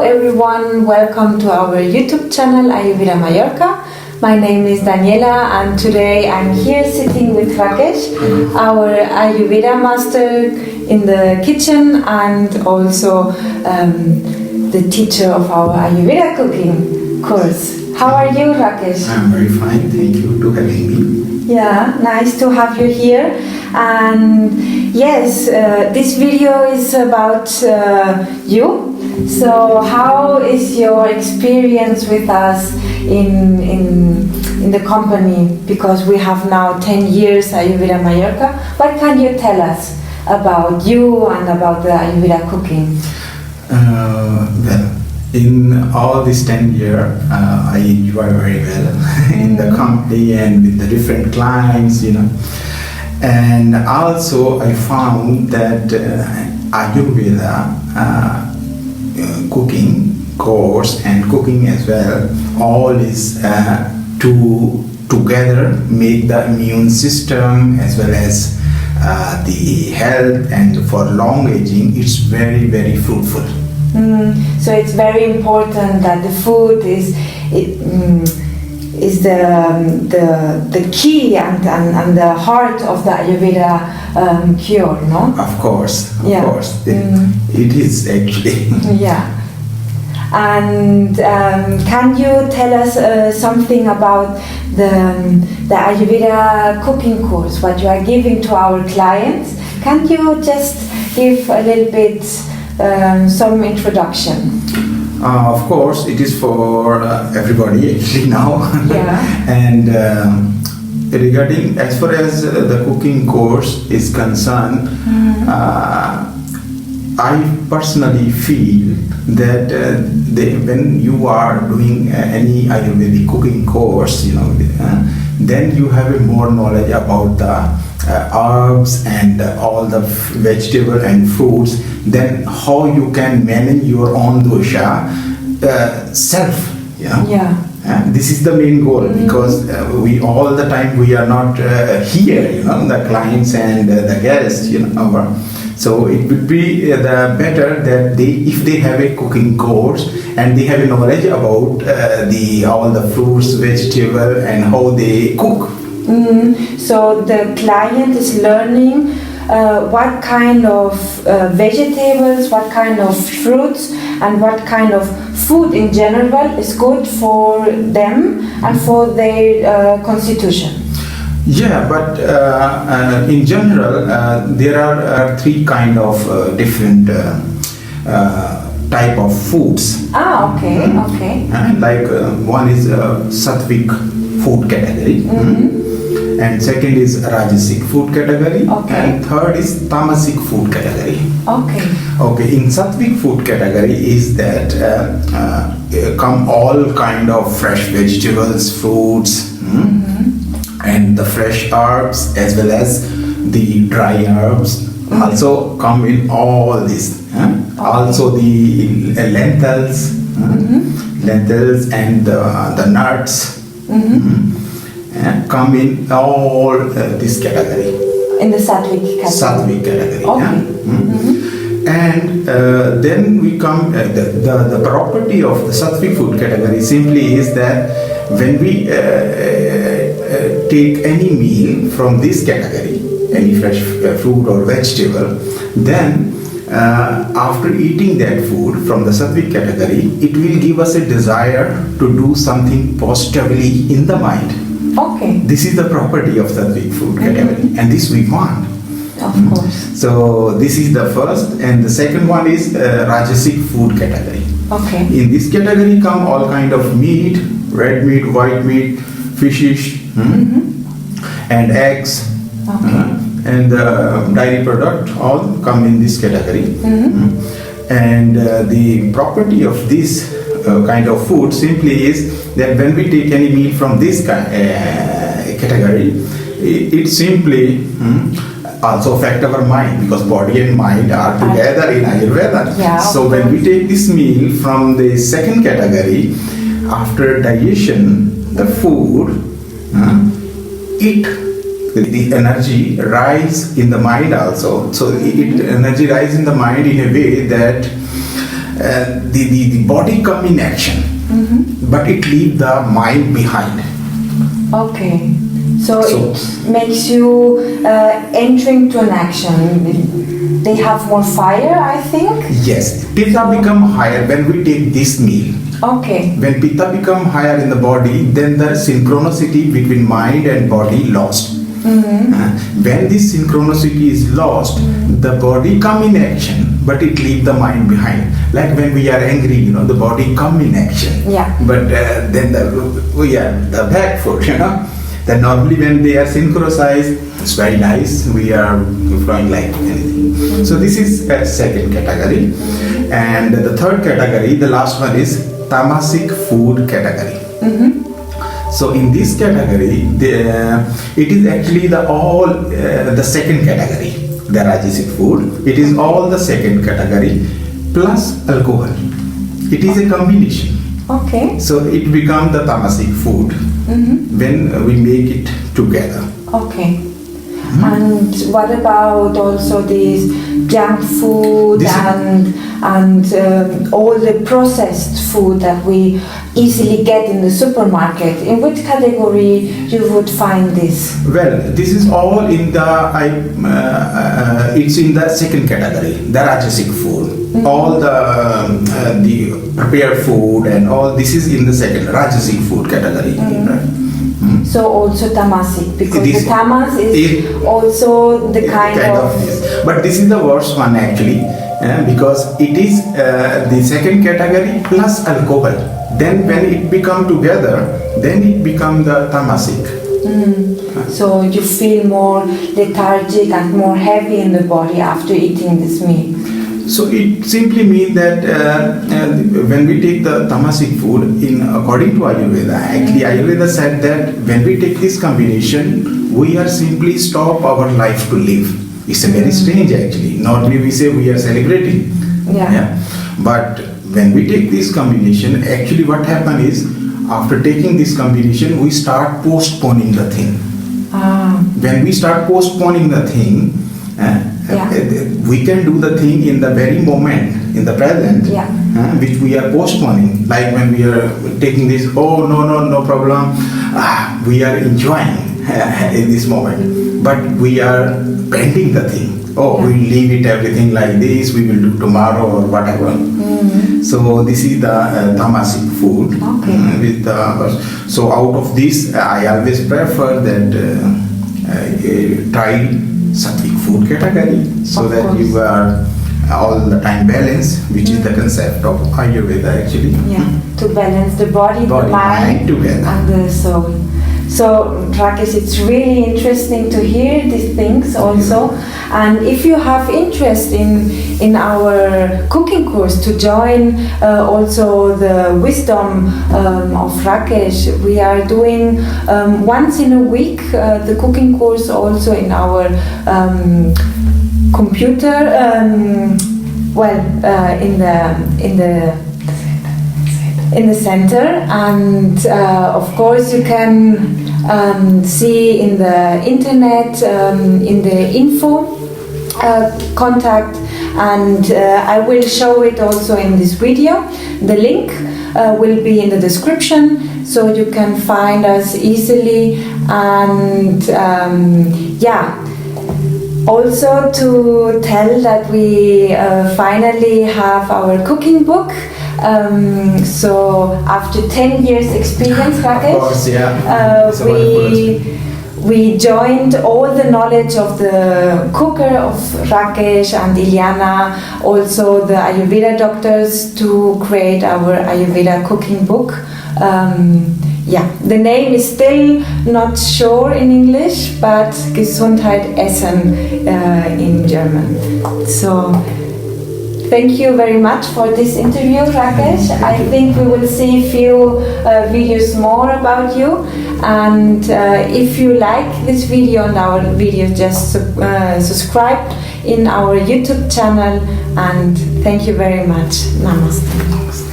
everyone, welcome to our YouTube channel Ayurveda Mallorca. My name is Daniela and today I'm here sitting with Rakesh, our Ayurveda master in the kitchen and also the teacher of our Ayurveda cooking course. How are you, Rakesh? I'm very fine, thank you for having me. Yeah, nice to have you here. And yes, this video is about you. So how is your experience with us in the company? Because we have now 10 years Ayurveda Mallorca. What can you tell us about you and about the Ayurveda cooking? Well, in all this 10 years, I enjoy very well in the company and with the different clients, And also I found that Ayurveda cooking course and cooking as well, all is to together make the immune system as well as the health, and for long aging it's very, very fruitful. So it's very important that the food is the key and the heart of the Ayurveda cure, no? Of course. It is actually. Yeah. And can you tell us something about the Ayurveda cooking course, what you are giving to our clients? Can you just give a little bit some introduction? Of course, it is for everybody actually now. Yeah. And regarding as far as the cooking course is concerned, I personally feel that when you are doing any Ayurvedic cooking course, then you have a more knowledge about the herbs and all the vegetable and fruits, then how you can manage your own dosha self. Yeah. This is the main goal, because we all the time we are not here, the clients and the guests, So it would be the better that if they have a cooking course and they have a knowledge about all the fruits, vegetable and how they cook. So the client is learning what kind of vegetables, what kind of fruits and what kind of food in general is good for them and for their constitution. Yeah, but in general, there are three kind of different type of foods. Okay. Like one is sattvic food category, and second is rajasic food category, and third is tamasic food category. Okay. In sattvic food category is that come all kind of fresh vegetables, fruits. And the fresh herbs as well as the dry herbs also come in all this. Also the lentils and the nuts come in all this category. In the sattvic category. And then we come the property of the sattvic food category simply is that when we take any meal from this category, any fresh fruit or vegetable, then after eating that food from the sattvic category, it will give us a desire to do something positively in the mind. This is the property of sattvic food category, and this we want. Of course. So this is the first, and the second one is rajasic food category. In this category come all kind of meat, red meat, white meat, fishes, and eggs, and dairy product all come in this category. And the property of this kind of food simply is that when we take any meat from this category, it simply also affect our mind, because body and mind are together in Ayurveda. So when we take this meal from the second category, after digestion, the food, the energy rise in the mind also. So energy rise in the mind in a way that the body come in action, but it leave the mind behind. Okay. So it makes you entering to an action. They have more fire, I think? Yes. Pitta become higher when we take this meal. Okay. When Pitta become higher in the body, then the synchronicity between mind and body lost. When this synchronicity is lost, the body come in action, but it leave the mind behind. Like when we are angry, the body come in action. Yeah. But then we are the back foot, Then normally when they are synchronized, it's very nice. We are flowing like anything. So this is a second category. And the third category, the last one is tamasic food category. So in this category, it is actually the second category, the Rajasic food. It is all the second category plus alcohol. It is a combination. Okay. So it becomes the tamasic food when we make it together. Okay. And what about also this junk food and all the processed food that we easily get in the supermarket? In which category you would find this? Well, this is all in it's in the second category, the Rajasic food. All the prepared food and all this is in the second Rajasic food category. Right? So also tamasic, because the tamas is also the kind of yes. But this is the worst one actually, because it is the second category plus alcohol. Then when it become together, then it become the tamasic. So you feel more lethargic and more heavy in the body after eating this meal. So it simply means that when we take the tamasic food, according to Ayurveda, actually Ayurveda said that when we take this combination, we are simply stop our life to live. It's a very strange actually. Normally we say we are celebrating. Yeah. But when we take this combination, actually what happens is, after taking this combination, we start postponing the thing. When we start postponing the thing, we can do the thing in the very moment, in the present, which we are postponing. Like when we are taking this, oh no problem, we are enjoying in this moment, but we are pending the thing. Oh, we leave it everything like this, we will do tomorrow or whatever. So this is the tamasic food. So out of this, I always prefer that try sattvic food category, so that you are all the time balanced, which is the concept of Ayurveda actually. To balance the body, the mind together, and the soul. So Rakesh, it's really interesting to hear these things also. And if you have interest in our cooking course, to join also the wisdom of Rakesh, we are doing once in a week the cooking course also in our computer, in the center, and of course you can see in the internet, in the info contact, and I will show it also in this video. The link will be in the description, so you can find us easily. And also to tell that we finally have our cooking book. So after 10 years experience, Rakesh, we joined all the knowledge of the cooker of Rakesh and Ilyana, also the Ayurveda doctors, to create our Ayurveda cooking book. The name is still not sure in English, but Gesundheit Essen in German. So thank you very much for this interview, Rakesh. I think we will see a few videos more about you. And if you like this video and our video, just subscribe in our YouTube channel. And thank you very much. Namaste.